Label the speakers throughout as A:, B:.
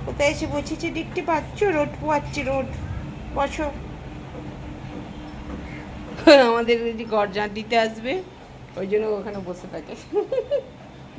A: কোথায় এসে বসেছে দেখতে পাচ্ছ? রোদ পোয়াচ্ছে, রোদ। বসো। আমাদের যদি গরজা দিতে আসবে, ওই জন্য ওখানে বসে থাকে।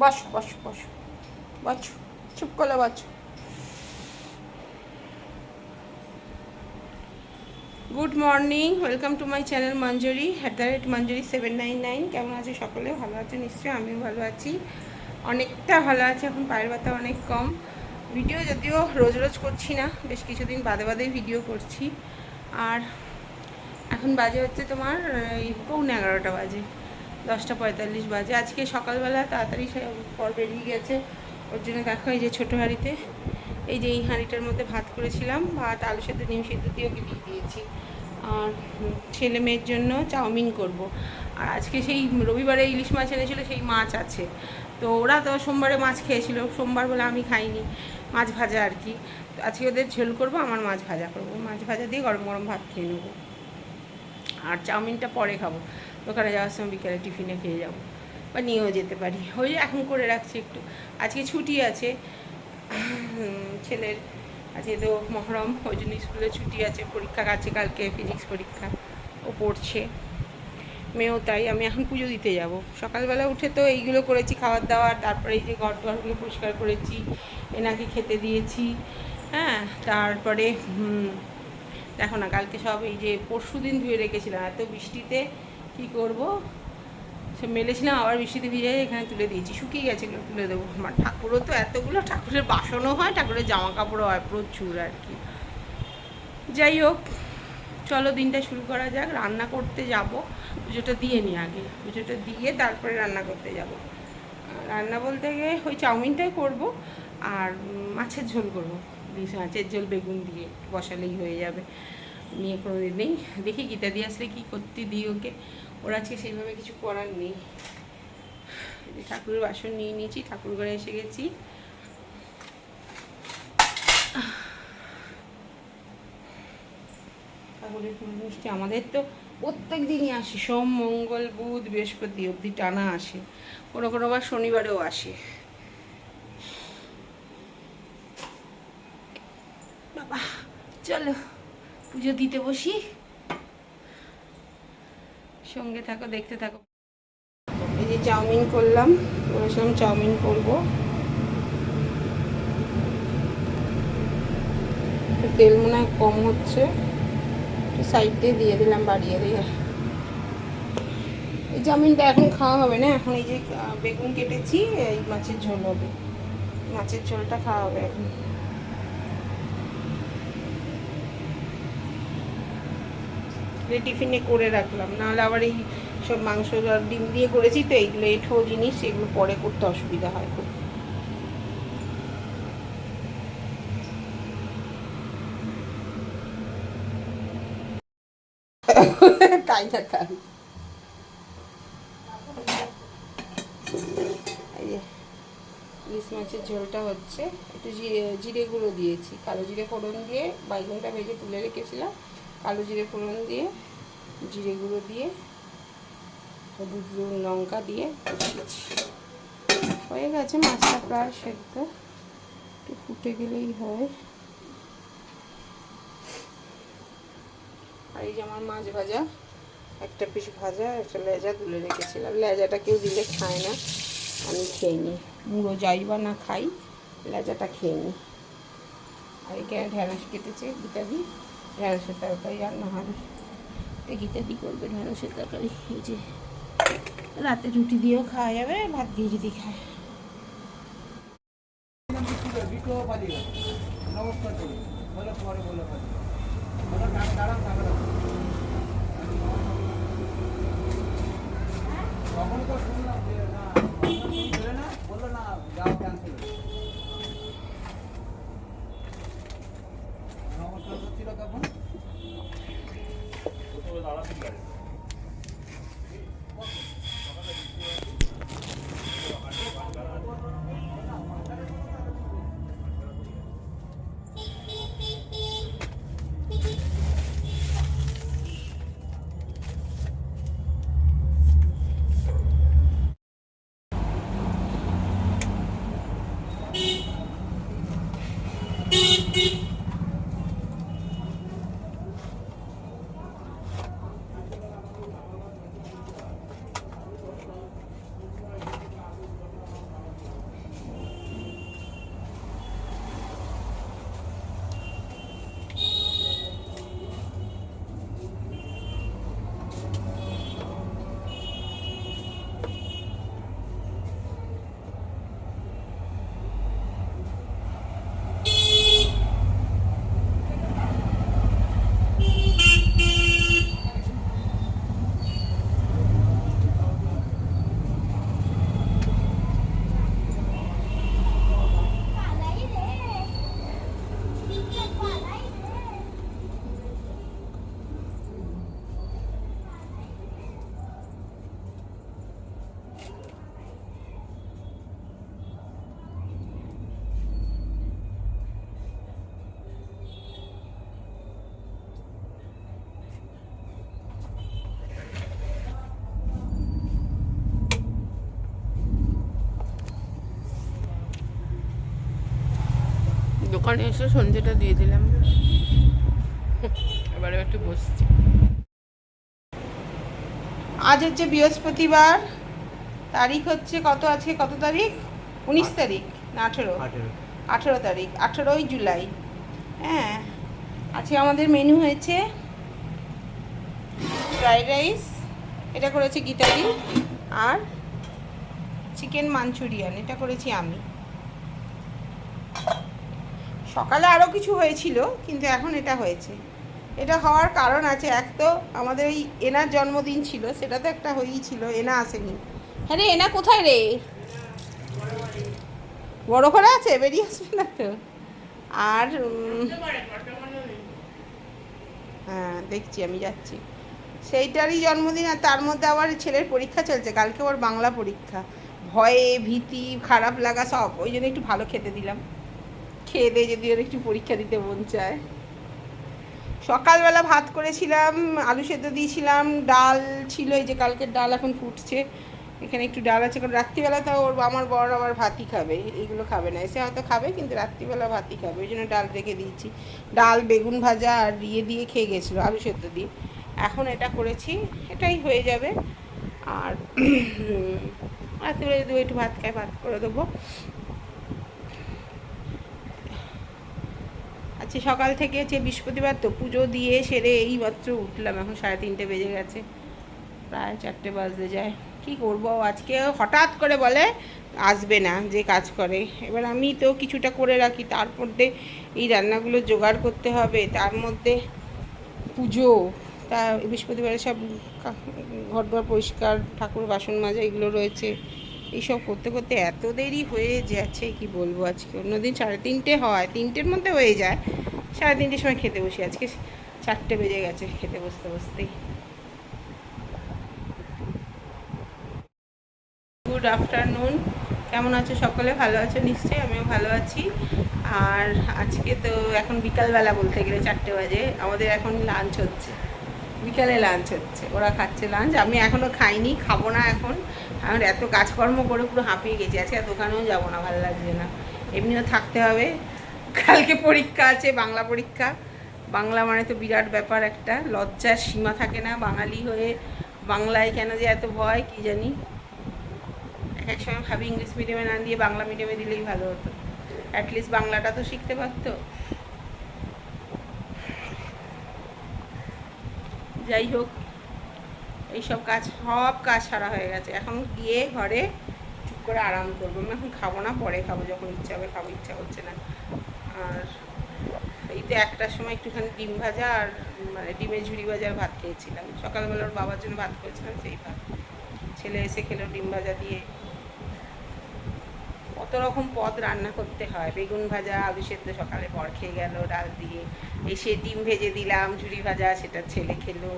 A: বসো বসো বসো বসো, চুপ করে বসো। Good morning, welcome to my channel Manjuri @Manjuri 799। কেমন আছে সকলে? ভালো আছে নিশ্চয়ই, আমিও ভালো আছি, অনেকটা ভালো আছে। এখন পায়ের ব্যথা অনেক কম। ভিডিও যদিও রোজ রোজ করছি না, বেশ কিছুদিন বাদে বাদেই ভিডিও করছি। আর এখন বাজে হচ্ছে তোমার এই 11:45 বাজে, 10:45 বাজে। আজকে সকালবেলা তাড়াতাড়ি পর বেরিয়ে গেছে, ওর জন্য দেখো এই যে ছোটো হাঁড়িতে, এই যে এই হাঁড়িটার মধ্যে ভাত করেছিলাম, ভাত আলু সেদ্ধ ডিম সেদ্ধ দিয়ে ওকে দিয়ে দিয়েছি। আর ছেলে মেয়ের জন্য চাউমিন করব। আর আজকে সেই রবিবারে ইলিশ মাছ এনেছিল, সেই মাছ আছে। তো ওরা তো সোমবারে মাছ খেয়েছিল, সোমবার বলে আমি খাইনি, মাছ ভাজা আর কি। তো আজকে ওদের ঝোল করব, আমার মাছ ভাজা করবো, মাছ ভাজা দিয়ে গরম গরম ভাত খেয়ে নেবো। আর চাউমিনটা পরে খাবো, দোকানে যাওয়ার সময় বিকেলে টিফিনে খেয়ে যাবো, বা নিয়েও যেতে পারি। ওই এখন করে রাখছি একটু। আজকে ছুটি আছে ছেলের, আজকে তো মহরম, ওই জন্য স্কুলে ছুটি আছে, পরীক্ষা আছে কালকে, ফিজিক্স পরীক্ষা, ও পড়ছে। মেয়েও তাই। আমি এখন পুজো দিতে যাব। সকালবেলা উঠে তো এইগুলো করেছি, খাবার দাবার, তারপরে এই যে ঘর দোয়ারগুলো পরিষ্কার করেছি, এনাকে খেতে দিয়েছি। হ্যাঁ, তারপরে দেখো না, কালকে সব এই যে পরশু দিন ধুয়ে রেখেছিলাম, এত বৃষ্টিতে কি করব, সে মেলেছিলাম, আবার বৃষ্টিতে ভিজে এখানে তুলে দিয়েছি, শুকিয়ে গেছে, এগুলো তুলে দেবো। আমার ঠাকুরও তো এতগুলো, ঠাকুরের বাসনও হয়, ঠাকুরের জামা কাপড়ও হয় প্রচুর আর কি। যাই হোক, চলো দিনটা শুরু করা যাক। রান্না করতে যাব, পুজোটা দিয়ে নিই আগে, পুজোটা দিয়ে তারপরে রান্না করতে যাব। রান্না বলতে গিয়ে ওই চাউমিনটাই করব, আর মাছের ঝোল করবো, মাছের ঝোল বেগুন দিয়ে বসালেই হয়ে যাবে। নিয়ে কোনো দিন নেই, দেখি গীতা দিয়ে আসলে কী করতে দিই ওকে, ওর আজকে সেইভাবে কিছু করার নেই। ঠাকুরের বাসন নিয়ে নিয়েছি, ঠাকুর ঘরে এসে গেছি। ঠাকুরের ফুল মিষ্টি আমাদের তো প্রত্যেক দিনই আসে, সোম মঙ্গল বুধ বৃহস্পতি অবধি টানা আসে, কোনো কোনো বার শনিবারেও আসে। বাবা চলো পুজো দিতে বসি, সঙ্গে থাকো, দেখতে থাকো। এই যে চাউমিন করলাম, বলেছিলাম চাউমিন করবো। তেল মনে হয় কম হচ্ছে, একটু সাইড দিয়ে দিলাম, বাড়িয়ে দিয়ে। এই চাউমিনটা এখন খাওয়া হবে না, এখন এই যে বেগুন কেটেছি, এই মাছের ঝোল হবে, মাছের ঝোলটা খাওয়া হবে এখন। টিফিনে করে রাখলাম, নাহলে আবার এই সব মাংস আর ডিম দিয়ে করেছি তো, এইগুলো এঁঠো জিনিস, এগুলো পরে করতে অসুবিধা হয় খুব। তাই না তাই। এই যে ইলিশ মাছের ঝোলটা হচ্ছে, একটু জিরে গুঁড়ো দিয়েছি, কালো জিরে ফোড়ন দিয়ে, বাইগনটা ভেজে তুলে রেখেছিলাম, কালো জিরে ফোড়ন দিয়ে, জিরে গুঁড়ো দিয়ে, হলুদ লঙ্কা দিয়ে বসিয়েছি। হয়ে গেছে মাছটা প্রায় সেদ্ধ, একটু ফুটে গেলেই হয়। আর এই যে আমার মাছ ভাজা, একটা পিস ভাজা, একটা লেজা তুলে রেখেছিলাম, লেজাটা কেউ দিলে খায় না, আমি খেয়ে নিই, মুড়ো যাই বা না খাই, লেজাটা খেয়ে নিই। আর এখানে ঢ্যাঁড়স কেটেছে গীতাদি, ঢ্যাঁড়সের তরকারি রান্না হবে, গীতাদি করবে ঢ্যাঁড়সের তরকারি। এই যে রাতে রুটি দিয়েও খাওয়া যাবে, ভাত দিয়ে যদি খায়। নমস্কার করুন, বলে পরে বলে দাঁড়ান তখন তো শুনলাম যে না বললো না, যাও ক্যান্সেল। নমস্কার করছিল তখন দোকানে এসে সন্ধ্যেটা দিয়ে দিলাম, এবারে একটু বসছি। আজ হচ্ছে বৃহস্পতিবার, তারিখ হচ্ছে কত, আজকে কত তারিখ? 19 তারিখ না 18? 18 তারিখ, 18ই জুলাই। হ্যাঁ, আজকে আমাদের মেনু হয়েছে ফ্রাইড রাইস, এটা করেছে গীতালি, আর চিকেন মাঞ্চুরিয়ান, এটা করেছি আমি। সকালে আরও কিছু হয়েছিল, কিন্তু এখন এটা হয়েছে। এটা হওয়ার কারণ আছে, এক তো আমাদের এই এনার জন্মদিন ছিল, সেটা তো একটা হয়েই ছিল, এনা আসেনি। হ্যাঁ রে, এনা কোথায় রে? বড় করে আছে, বেরিয়ে আসবে না তো। আর হ্যাঁ দেখছি, আমি যাচ্ছি। সেইটারই জন্মদিন, আর তার মধ্যে আবার ছেলের পরীক্ষা চলছে, কালকে ওর বাংলা পরীক্ষা। ভয়ে, ভীতি, খারাপ লাগা সব, ওই জন্য একটু ভালো খেতে দিলাম। খেয়ে দিয়ে যদি ওর একটু পরীক্ষা দিতে মন চায়। সকালবেলা ভাত করেছিলাম, আলু সেদ্ধ দিয়েছিলাম, ডাল ছিল, এই যে কালকের ডাল এখন ফুটছে, এখানে একটু ডাল আছে। কারণ রাত্রিবেলা তো ওর আমার বর আবার ভাতই খাবে, এইগুলো খাবে না, এসে হয়তো খাবে, কিন্তু রাত্রিবেলা ভাতই খাবে, ওই জন্য ডাল রেখে দিয়েছি। ডাল, বেগুন ভাজা আর দিয়ে খেয়ে গেছিলো আলু সেদ্ধ দিয়ে। এখন এটা করেছি, এটাই হয়ে যাবে। আর রাত্রিবেলা যদি একটু ভাত খায়, ভাত করে দেবো। আচ্ছা, সকাল থেকে হচ্ছে বৃহস্পতিবার তো, পুজো দিয়ে সেরে এই মাত্র উঠলাম, এখন 3:30 বেজে গেছে, প্রায় 4টে বাজতে যায়। কি করব, আজকে হঠাৎ করে বলে আসবে না যে কাজ করে, এবার আমি তো কিছুটা করে রাখি, তার মধ্যে এই রান্নাগুলো জোগাড় করতে হবে, তার মধ্যে পুজো, তা বৃহস্পতিবারে সব ঘরদোর পরিষ্কার, ঠাকুর বাসন মাজা এগুলো রয়েছে, এইসব করতে করতে এত দেরি হয়ে যাচ্ছে, কি বলবো। আজকে অন্যদিন 3:30 হয়, 3টের মধ্যে হয়ে যায়, 3:30 সময় খেতে বসি, আজকে 4টে বেজে গেছে খেতে বসতে বসতেই। গুড আফটারনুন, কেমন আছো সকলে? ভালো আছো নিশ্চয়ই, আমিও ভালো আছি। আর আজকে তো এখন বিকালবেলা, বলতে গেলে 4টে বাজে, আমাদের এখন লাঞ্চ হচ্ছে, বিকালে লাঞ্চ হচ্ছে, ওরা খাচ্ছে লাঞ্চ, আমি এখনও খাইনি, খাবো না এখন। আমার এত কাজকর্ম করে পুরো হাঁপিয়ে গেছি, আজকে আর দোকানেও যাবো না, ভালো লাগছে না, এমনিও থাকতে হবে। কালকে পরীক্ষা আছে, বাংলা পরীক্ষা। বাংলা মানে তো বিরাট ব্যাপার, একটা লজ্জার সীমা থাকে না, বাঙালি হয়ে বাংলায় কেন যে এত ভয় কি জানি। এক সময় ভাবি ইংলিশ মিডিয়ামে না দিয়ে বাংলা মিডিয়ামে দিলেই ভালো হতো, অ্যাটলিস্ট বাংলাটা তো শিখতে পারতো। যাই হোক, এইসব কাজ, সব কাজ সারা হয়ে গেছে, এখন গিয়ে ঘরে চুপ করে আরাম করবো। আমি এখন খাবো না, পরে খাবো, যখন ইচ্ছা হবে খাবো, ইচ্ছা করছে না। আর এই তো 1টার সময় একটুখানি ডিম ভাজা আর মানে ডিমের ঝুড়ি ভাজার ভাত খেয়েছিলাম, সকালবেলা ওর বাবার জন্য ভাত করেছিলাম, সেই ভাত। ছেলে এসে খেলো ডিম ভাজা দিয়ে। কত রকম পদ রান্না করতে হয়, বেগুন ভাজা, আলু সেদ্ধ সকালে বর খেয়ে গেল ডাল দিয়ে, এসে ডিম ভেজে দিলাম, ঝুড়ি ভাজা, সেটা ছেলে খেলো।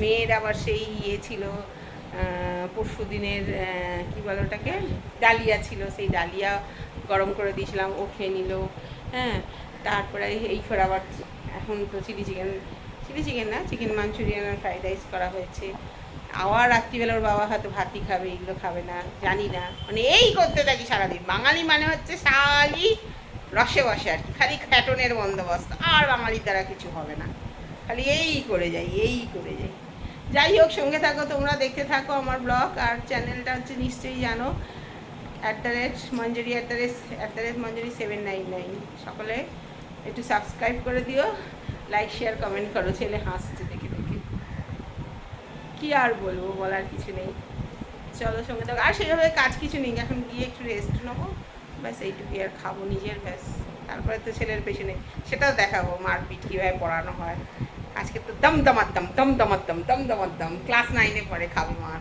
A: মেয়ের আবার সেই ইয়ে ছিল, পরশু দিনের কী বলে ওটাকে, ডালিয়া ছিল, সেই ডালিয়া গরম করে দিয়েছিলাম, ও খেয়ে নিল। হ্যাঁ, তারপরে এই করে আবার এখন তো চিলি চিকেন না, চিকেন মাঞ্চুরিয়ান আর ফ্রাইড রাইস করা হয়েছে। আবার রাত্রিবেলা ওর বাবা হয়তো ভাতই খাবে, এগুলো খাবে না, জানি না, মানে এই করতে থাকি সারাদিন। বাঙালি মানে হচ্ছে শালি রসে বসে আর কি, খালি খ্যাটনের বন্দোবস্ত, আর বাঙালির দ্বারা কিছু হবে না, খালি এই করে যাই। যাই হোক, সঙ্গে থাকো, তোমরা দেখতে থাকো আমার ব্লগ। আর চ্যানেলটা হচ্ছে নিশ্চয়ই জানো, @মঞ্জুরি @মঞ্জুরি 799। সকলে একটু সাবস্ক্রাইব করে দিও, লাইক শেয়ার কমেন্ট করো। ছেলে হাসছে দেখে দেখে, কি আর বলবো, বলার কিছু নেই। চলো সঙ্গে থাকো। আর সেভাবে কাজ কিছু নেই, এখন গিয়ে একটু রেস্ট নেবো, ব্যাস এইটুকুই, আর খাবো নিজের, ব্যাস। তারপরে তো ছেলের পেছনে সেটাও দেখাবো, মারপিট কীভাবে পড়ানো হয়। আজকে তো দম ক্লাস 9-এ পড়ে, খাবে মার।